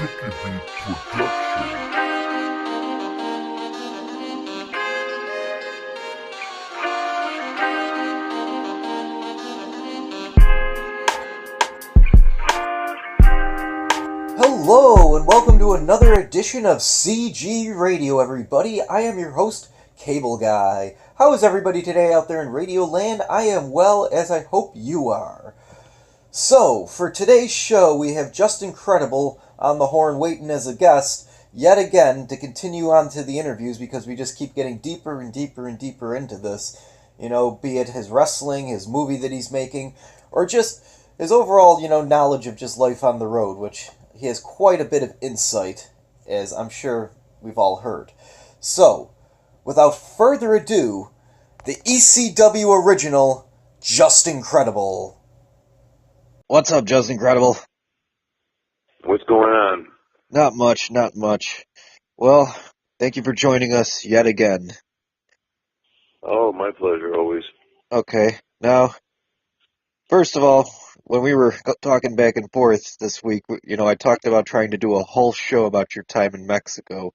Hello, and welcome to another edition of C.G Radio, everybody. I am your host, Cable Guy. How is everybody today out there in Radio Land? I am well, as I hope you are. So, for today's show, we have Just Incredible on the horn waiting as a guest, yet again, to continue on to the interviews, because we just keep getting deeper and deeper and deeper into this. You know, be it his wrestling, his movie that he's making, or just his overall, knowledge of just life on the road, which he has quite a bit of insight, as I'm sure we've all heard. So, without further ado, the ECW original, Just Incredible. What's up, Just Incredible? What's going on? Not much. Well, thank you for joining us yet again. Oh, my pleasure, always. Okay, now, first of all, when we were talking back and forth this week, I talked about trying to do a whole show about your time in Mexico,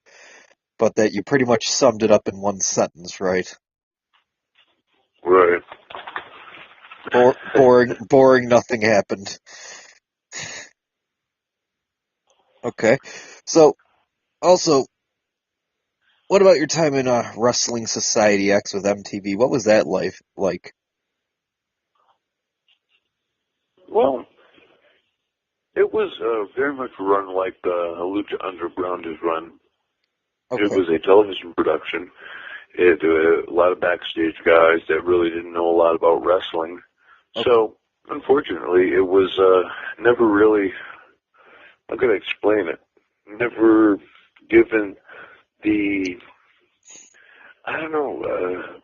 but that you pretty much summed it up in one sentence, right? Right. Boring, nothing happened. Okay, so, also, what about your time in Wrestling Society X with MTV? What was that life like? Well, it was very much run like Lucha Underground is run. Okay. It was a television production. It a lot of backstage guys that really didn't know a lot about wrestling. Okay. So, unfortunately, it was never really, I'm going to explain it, never given the,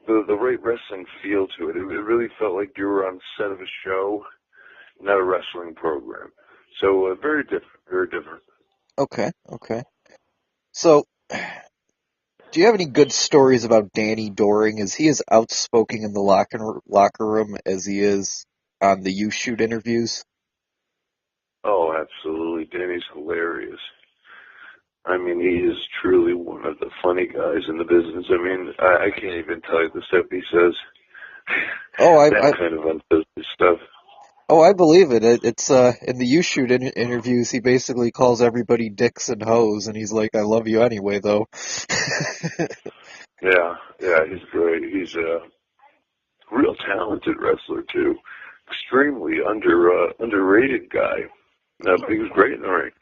the right wrestling feel to it. It really felt like you were on set of a show, not a wrestling program. So, very different. Okay. So, do you have any good stories about Danny Doring? Is he as outspoken in the locker room as he is on the U-Shoot interviews? Oh, absolutely. Danny's hilarious. I mean, he is truly one of the funny guys in the business. I mean, I can't even tell you the stuff he says. Oh, kind of unfiltered stuff. Oh, I believe it. It's in the U-Shoot interviews, he basically calls everybody dicks and hoes, and he's like, "I love you anyway, though." Yeah, he's great. He's a real talented wrestler too. Extremely underrated guy. But he was great in the ring.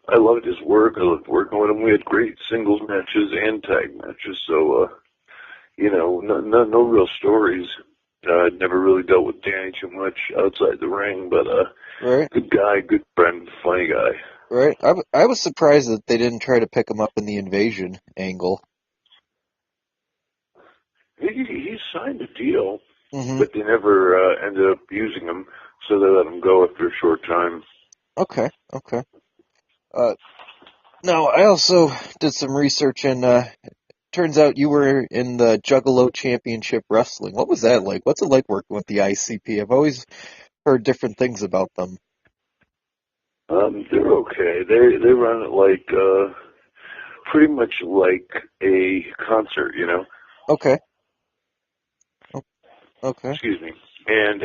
I loved his work. I loved working with him. We had great singles matches and tag matches. So, no real stories. I'd never really dealt with Danny too much outside the ring, but right. Good guy, good friend, funny guy. Right. I was surprised that they didn't try to pick him up in the invasion angle. He signed a deal, Mm-hmm. but they never ended up using him, so they let him go after a short time. Okay. Now, I also did some research, and turns out you were in the Juggalo Championship Wrestling. What was that like? What's it like working with the ICP? I've always heard different things about them. They're okay. They run it like pretty much like a concert, Okay. Okay. Excuse me. And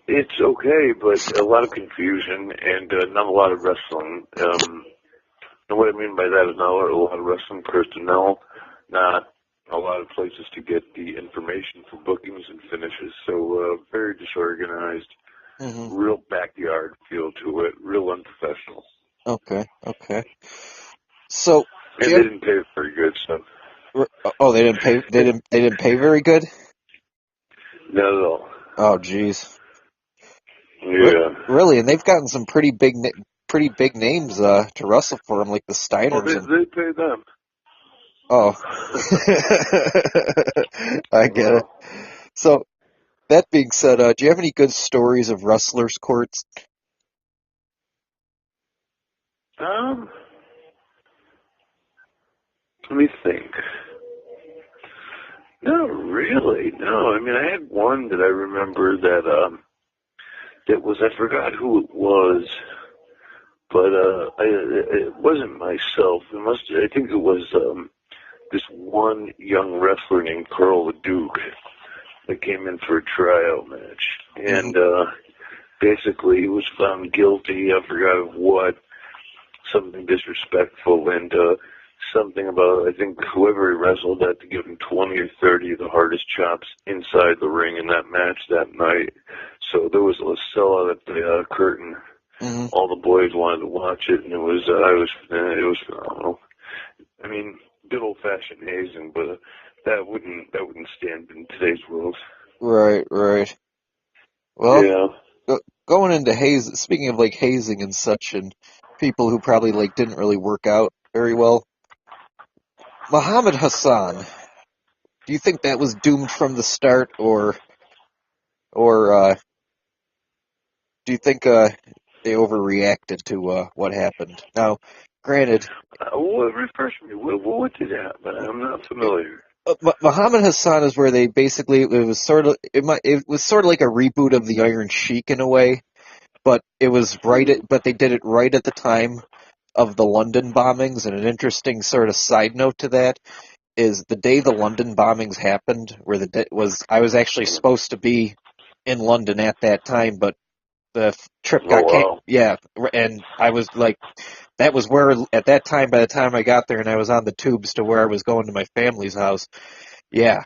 it's okay, but a lot of confusion and not a lot of wrestling. And what I mean by that is not a lot of wrestling personnel, not a lot of places to get the information for bookings and finishes. So very disorganized, real backyard feel to it, real unprofessional. Okay. So and they didn't pay very good, so. Oh, they didn't pay. They didn't pay very good. Not at all. Oh, jeez. Yeah. Really, and they've gotten some pretty big names to wrestle for them, like the Steiners. Oh, they pay them. Oh, I get it. So, that being said, do you have any good stories of wrestlers' courts? Let me think. No, really, no. I mean, I had one that I remember that was, I forgot who it was, but it wasn't myself. I think it was this one young wrestler named Carl the Duke that came in for a tryout match, and basically he was found guilty. I forgot of what, something disrespectful, and something about, I think whoever he wrestled had to give him 20 or 30 of the hardest chops inside the ring in that match that night. So there was a sellout at the curtain. All the boys wanted to watch it, and it was phenomenal. I mean, good old-fashioned hazing, but that wouldn't stand in today's world. Right. Well, yeah. Going into speaking of like hazing and such, and people who probably like didn't really work out very well, Muhammad Hassan, do you think that was doomed from the start, or do you think they overreacted to what happened? Now, granted, Refresh me. What did happen? I'm not familiar. Muhammad Hassan is where they basically it was sort of like a reboot of the Iron Sheik in a way, but it was but they did it right at the time of the London bombings. And an interesting sort of side note to that is the day the London bombings happened, where I was actually supposed to be in London at that time, but the trip got canceled. Yeah, and I was like, that was where at that time. By the time I got there, and I was on the tubes to where I was going to my family's house. Yeah,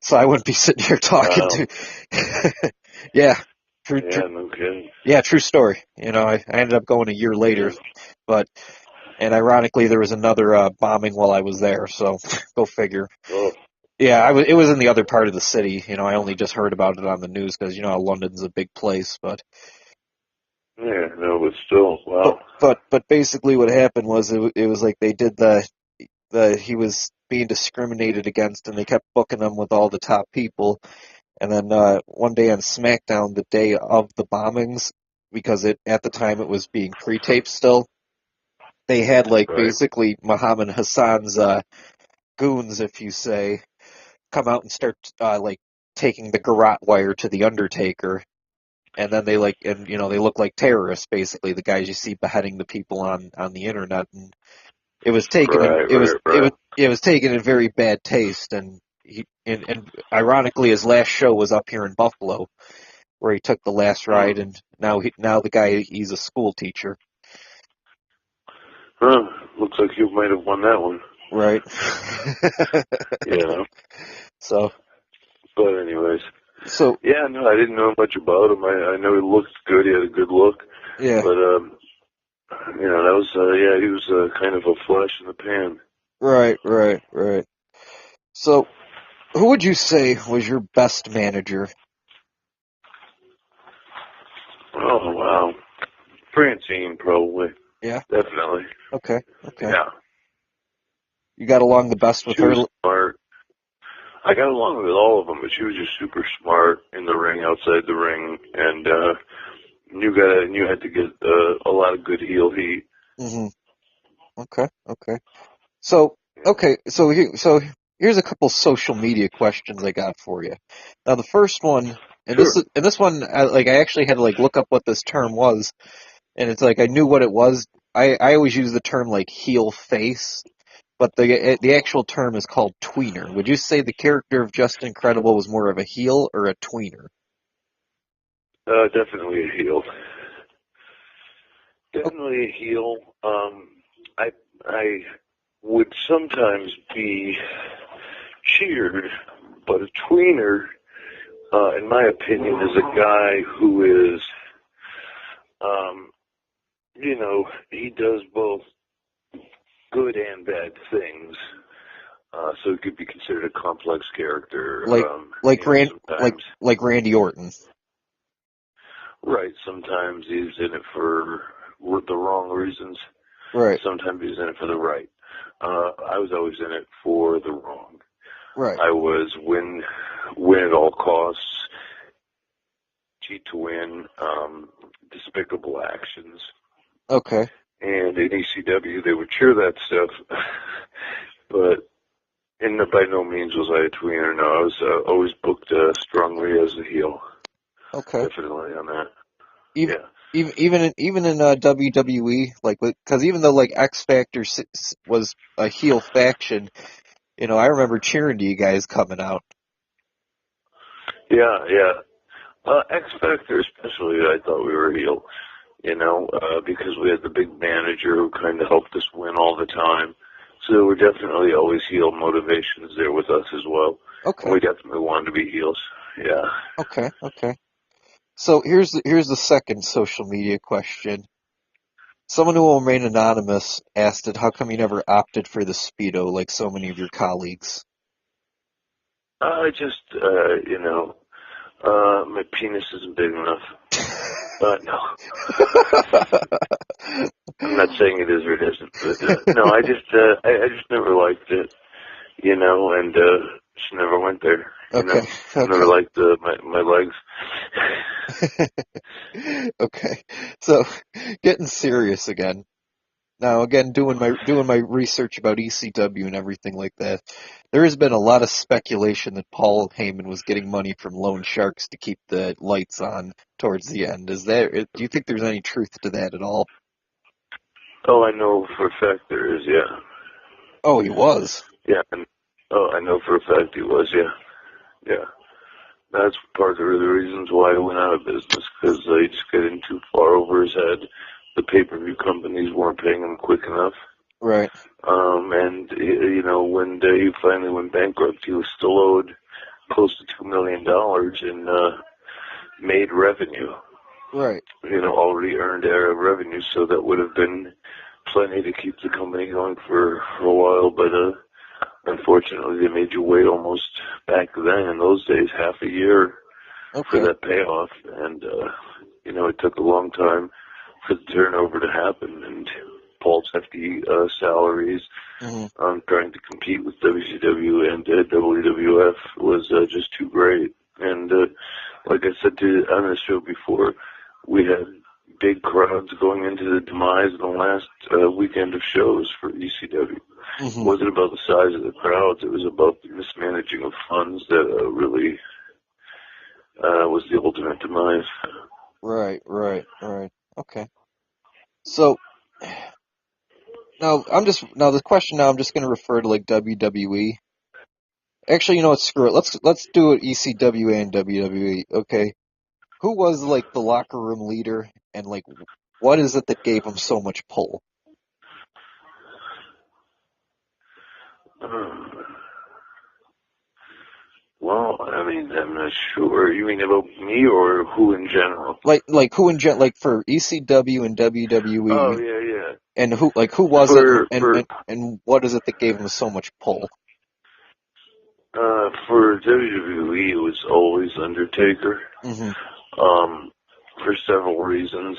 so I wouldn't be sitting here talking to. Yeah, true. No kidding. Yeah, true story. You know, I ended up going a year later, and ironically, there was another bombing while I was there. So go figure. Oh. Yeah, it was in the other part of the city. You know, I only just heard about it on the news because you know how London's a big place, but. Yeah, no, but still, wow. But basically, what happened was it was like they did he was being discriminated against, and they kept booking him with all the top people. And then one day on SmackDown, the day of the bombings, because at the time it was being pre-taped still, they had basically Muhammad Hassan's goons, if you say, come out and start taking the garrote wire to the Undertaker. And then they they look like terrorists, basically, the guys you see beheading the people on the internet. And it was taken it was taken in very bad taste, and and ironically his last show was up here in Buffalo, where he took the last ride, and now the guy, he's a school teacher. Huh, looks like you might have won that one. Right. Yeah. So. But anyways. So. Yeah, no, I didn't know much about him. I know he looked good. He had a good look. Yeah. But that was he was kind of a flash in the pan. Right. So, who would you say was your best manager? Oh wow, Francine probably. Yeah. Definitely. Okay. Yeah. You got along the best with her? She was smart. I got along with all of them, but she was just super smart in the ring, outside the ring, and you had to get a lot of good heel heat. Mm-hmm. Okay. So here's a couple social media questions I got for you. Now the first one, and this one, I actually had to look up what this term was, and it's I knew what it was. I always use the term heel face, but the actual term is called tweener. Would you say the character of Justin Credible was more of a heel or a tweener? Definitely a heel. Definitely a heel. I would sometimes be cheered, but a tweener, in my opinion, is a guy who is, he does both good and bad things. So it could be considered a complex character. Like Randy Orton. Right. Sometimes he's in it for the wrong reasons. Right. Sometimes he's in it for the right. I was always in it for the wrong. Right. I was win at all costs, cheat to win, despicable actions. Okay. And in ECW, they would cheer that stuff, but by no means was I a tweener. No, I was always booked strongly as a heel. Okay. Definitely on that. Even in WWE, like, because even though like X Factor was a heel faction, I remember cheering to you guys coming out. Yeah, yeah. X Factor especially, I thought we were heel, because we had the big manager who kind of helped us win all the time. So there were definitely always heel motivations there with us as well. Okay. And we definitely wanted to be heels. Yeah. Okay. So here's the second social media question. Someone who will remain anonymous asked it, how come you never opted for the Speedo like so many of your colleagues? I just, my penis isn't big enough. No. I'm not saying it is or it isn't, but no, I just never liked it, and just never went there. Okay. Never liked my legs. Okay. So, getting serious again. Now, again, doing my research about ECW and everything like that, there has been a lot of speculation that Paul Heyman was getting money from loan sharks to keep the lights on towards the end. Do you think there's any truth to that at all? Oh, I know for a fact there is, yeah. Oh, he was? Yeah. I know for a fact he was, yeah. Yeah. That's part of the reasons why I went out of business, because he just got in too far over his head. The pay-per-view companies weren't paying him quick enough. Right. And, when he finally went bankrupt, he was still owed close to $2 million in made revenue. Right. Already earned revenue, so that would have been plenty to keep the company going for a while, but unfortunately they made you wait almost back then, in those days, half a year for that payoff, and it took a long time for the turnover to happen, and Paul's hefty salaries trying to compete with WCW and WWF was just too great. And like I said on the show before, we had big crowds going into the demise of the last weekend of shows for ECW. It wasn't about the size of the crowds, it was about the mismanaging of funds that really was the ultimate demise. Right. Okay. So now the question now I'm just going to refer to like WWE. Actually, you know what? Screw it. Let's do it ECW and WWE. Okay. Who was like the locker room leader, and like what is it that gave him so much pull? Well, I'm not sure. You mean about me or who in general? Like who in like for ECW and WWE? Oh, yeah. And who was it, and what is it that gave him so much pull? For WWE, it was always Undertaker. For several reasons.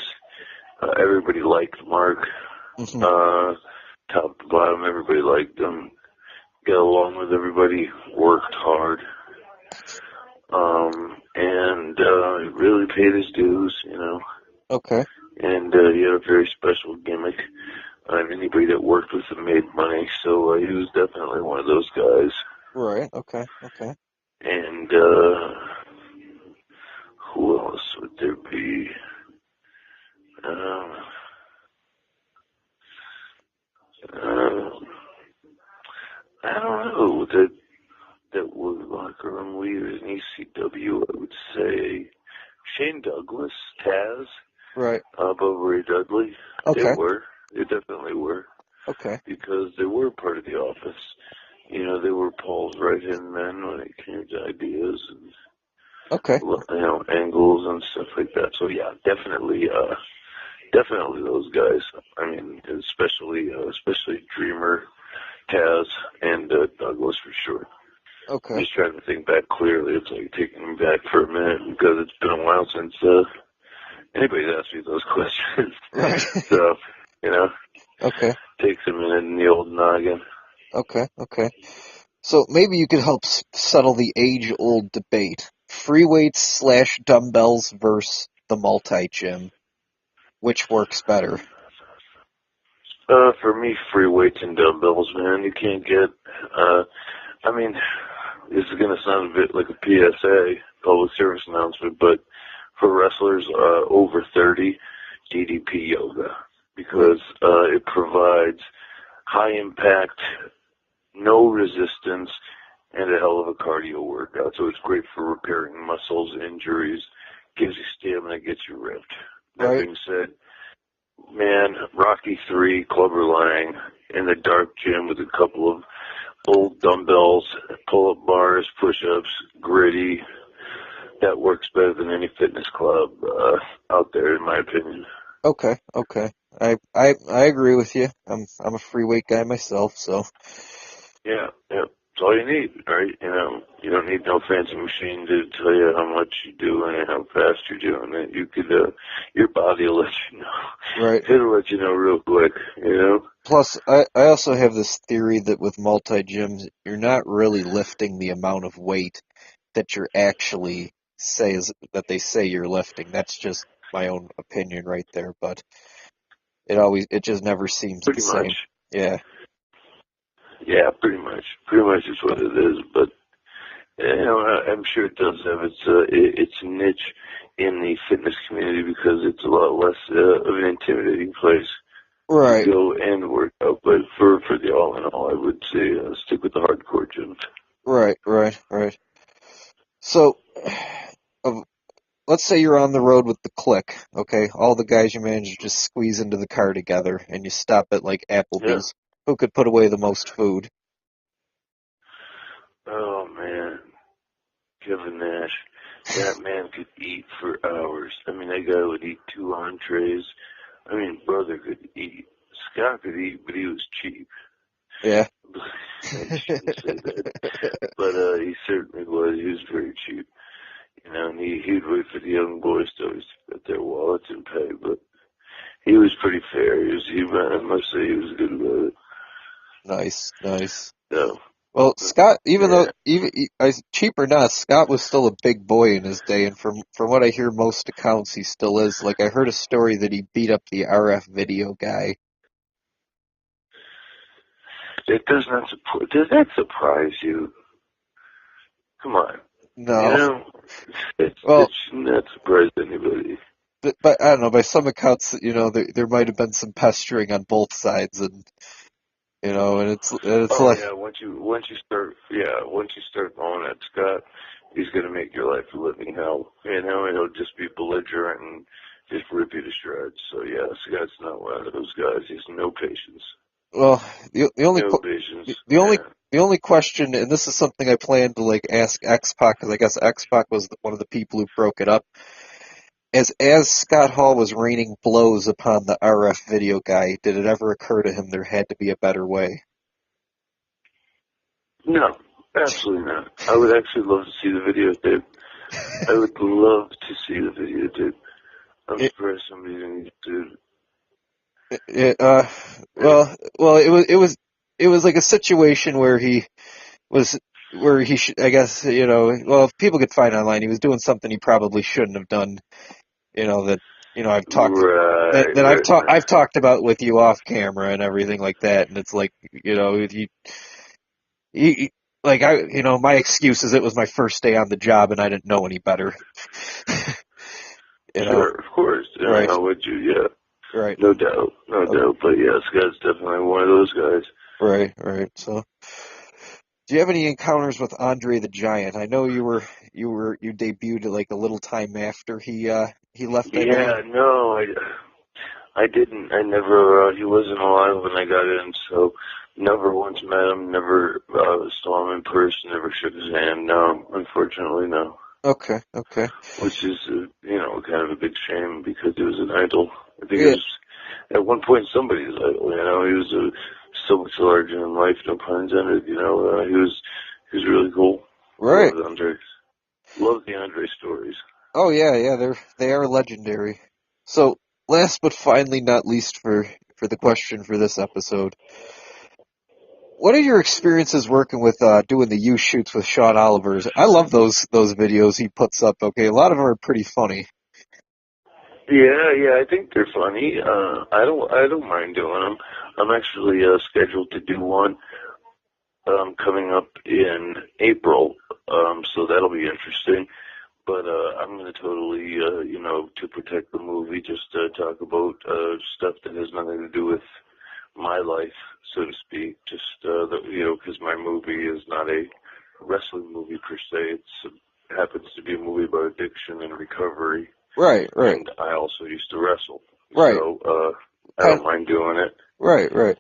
Everybody liked Mark. Top to bottom, everybody liked him. Get along with everybody, worked hard. And he really paid his dues, Okay. And he had a very special gimmick. Anybody that worked with him made money, so he was definitely one of those guys. Right. Okay. And who else would there be? I don't know. That was locker room leaders in ECW. I would say Shane Douglas, Taz, Right. Bobby Dudley. Okay. They definitely were. Okay. Because they were part of the office. They were Paul's right-hand men when it came to ideas and angles and stuff like that. So yeah, definitely those guys. Especially Dreamer, Taz, and Douglas for sure. Okay. I'm just trying to think back clearly. It's like taking me back for a minute because it's been a while since anybody's asked me those questions. Right. So, Okay. Takes a minute in the old noggin. Okay. So maybe you could help settle the age-old debate: free weights / dumbbells versus the multi-gym. Which works better? For me, free weights and dumbbells, man. You can't get. This is going to sound a bit like a PSA, public service announcement, but for wrestlers over 30, DDP yoga because it provides high impact, no resistance, and a hell of a cardio workout. So it's great for repairing muscles, injuries, gives you stamina, gets you ripped. That Right. being said, man, Rocky 3, Clubber Lang, in the dark gym with a couple of old dumbbells, pull-up bars, push-ups, gritty. That works better than any fitness club out there, in my opinion. Okay. I agree with you. I'm a free weight guy myself, so. Yeah. It's all you need, right? You don't need no fancy machine to tell you how much you're doing and how fast you're doing it. You could, your body will let you know. Right. It'll let you know real quick, Plus, I also have this theory that with multi-gyms, you're not really lifting the amount of weight that you're actually that they say you're lifting. That's just my own opinion right there, but it just never seems the Pretty much. same. Yeah. Yeah, pretty much. Pretty much is what it is. But I'm sure it does have its niche in the fitness community because it's a lot less of an intimidating place Right. to go and work out. But for the all in all, I would say stick with the hardcore gyms. Right. So, let's say you're on the road with the clique, okay? All the guys you manage to just squeeze into the car together, and you stop at like Yeah. Applebee's. Who could put away the most food? Oh man, Kevin Nash. That man could eat for hours. I mean, that guy would eat 2 entrees. I mean, brother could eat. Scott could eat, but he was cheap. Yeah. I shouldn't say that. But he certainly was. He was very cheap. And he'd wait for the young boys to always get their wallets and pay. But he was pretty fair. I must say he was good about it. Nice. So, Well, Scott, even yeah. though cheap or not, Scott was still a big boy in his day, and from what I hear, most accounts he still is. Like I heard a story that he beat up the RF video guy. It does that surprise you? Come on. No. It Well, should not surprise anybody. but I don't know. By some accounts, there might have been some pestering on both sides, and and it's Oh like, yeah, once you start going at Scott, he's gonna make your life a living hell. And he'll just be belligerent and just rip you to shreds. So yeah, Scott's not one of those guys. He's no patience. well, No patience. the only Yeah. the only question, and this is something I plan to like ask X-Pac, because I guess X-Pac was one of the people who broke it up. As Scott Hall was raining blows upon the RF video guy, did it ever occur to him there had to be a better way? No, absolutely not. I would actually love to see the videotape. I would love to see the videotape. I'm It, surprised somebody didn't do it. it, Yeah. well, it was like a situation where he should, I guess, well, if people could find online, he was doing something he probably shouldn't have done, that, Right. I've talked about with you off camera and everything like that, and it's like, he like my excuse is it was my first day on the job and I didn't know any better. Sure, of course. Right, How would you? Yeah. right, No doubt. But yeah, Scott's definitely one of those guys. right. So, do you have any encounters with Andre the Giant? I know you debuted like a little time after he left, I believe. Yeah, no, I didn't. I never. He wasn't alive when I got in, so never once met him. Never saw him in person. Never shook his hand. No, unfortunately, no. Okay. Which is, kind of a big shame because he was an idol. I think it Yeah, was at one point somebody's idol. He was so much larger than life. No pun intended. He was really cool. I right. love Andre. Love the Andre stories. Oh yeah, they are legendary. So, last but finally not least for the question for this episode, what are your experiences working with doing the U shoots with Sean Oliver's? I love those videos he puts up. Okay, a lot of them are pretty funny. Yeah, I think they're funny. I don't mind doing them. I'm actually scheduled to do one coming up in April, so that'll be interesting. But I'm going to totally, to protect the movie, just talk about stuff that has nothing to do with my life, so to speak. Just, because my movie is not a wrestling movie per se. It happens to be a movie about addiction and recovery. Right. And I also used to wrestle. Right. So I don't mind doing it. Right.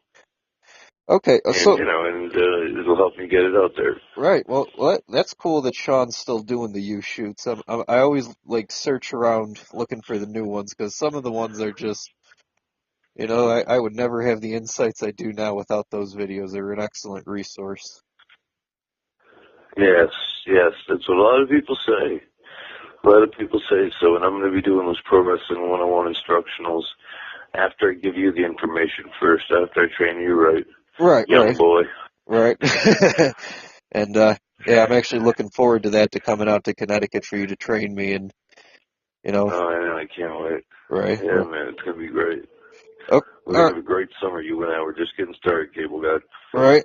Okay, And, it'll help me get it out there. Right. Well, that's cool that Sean's still doing the U shoots. I always search around looking for the new ones because some of the ones are just, I would never have the insights I do now without those videos. They're an excellent resource. Yes, that's what a lot of people say. A lot of people say so, and I'm going to be doing those Pro Wrestling 101 instructionals after I give you the information first, after I train you right. Right, young boy. Right. And, I'm actually looking forward to that, to coming out to Connecticut for you to train me and, Oh, I can't wait. Right. Yeah, man, it's going to be great. Oh, We're going to have a great summer, you and I. We're just getting started, Cable God. Right.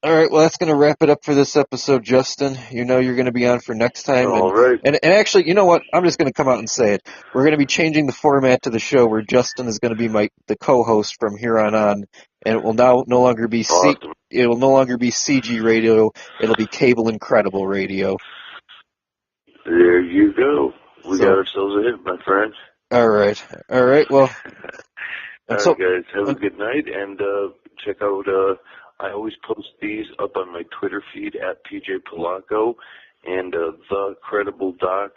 All right, well, that's going to wrap it up for this episode, Justin. You know you're going to be on for next time. All right. And actually, you know what? I'm just going to come out and say it. We're going to be changing the format to the show where Justin is going to be the co-host from here on, and it will now no longer be awesome. It will no longer be CG Radio. It'll be Cable Incredible Radio. There you go. We got ourselves a hit, my friend. All right. Well, all right, guys. Have a good night, and check out. I always post these up on my Twitter feed at PJ Polaco and The Credible Doc.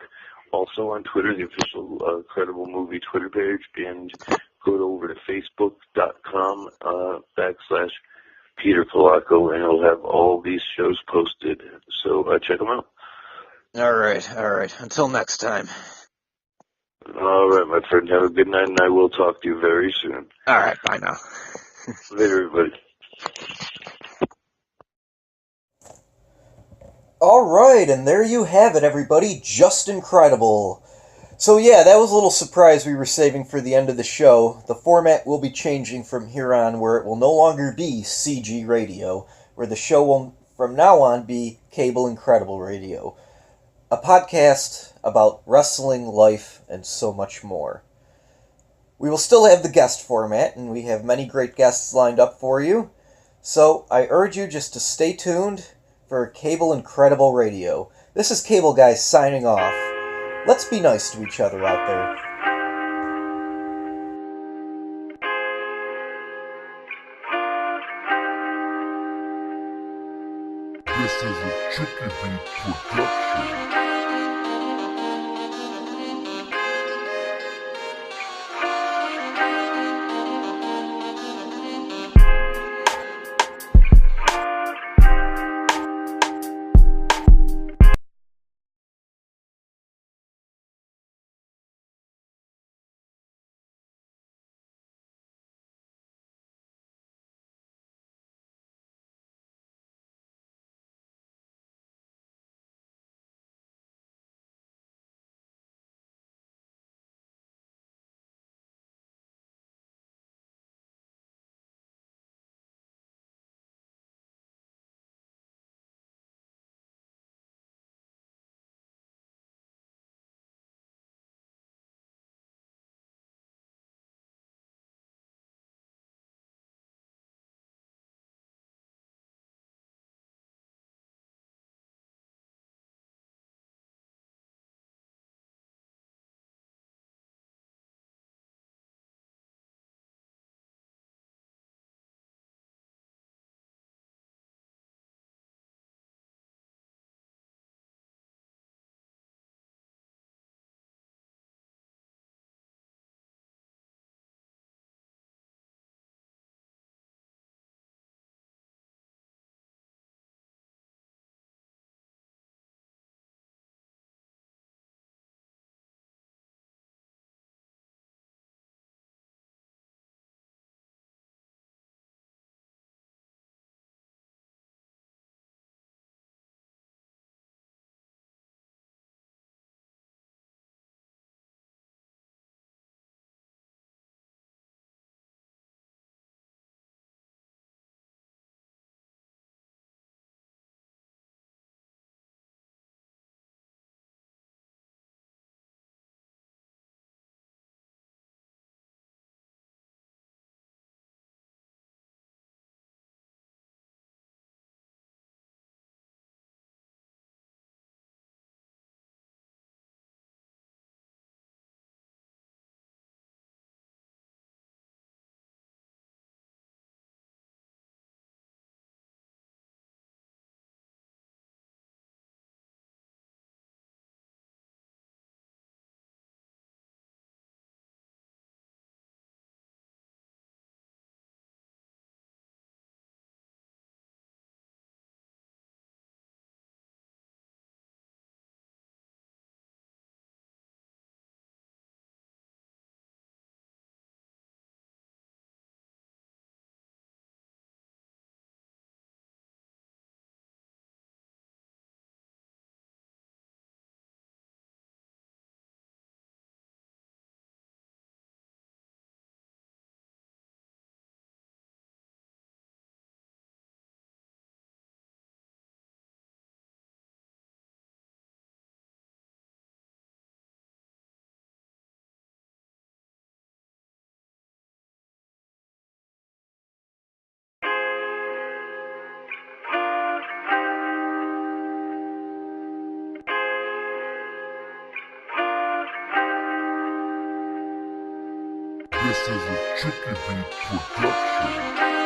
Also on Twitter, the official Credible Movie Twitter page, and go over to Facebook.com /Peter Polaco, and it'll have all these shows posted. So check them out. All right. Until next time. All right, my friend. Have a good night, and I will talk to you very soon. All right. Bye now. Later, everybody. All right, and there you have it, everybody. Just incredible. So yeah, that was a little surprise we were saving for the end of the show. The format will be changing from here on, where it will no longer be CG Radio, where the show will from now on be Cable Incredible Radio. A podcast about wrestling, life, and so much more. We will still have the guest format, and we have many great guests lined up for you. So I urge you just to stay tuned for Cable Incredible Radio. This is Cable Guy signing off. Let's be nice to each other out there. This is a Chicky Beat production. Chickadee Production.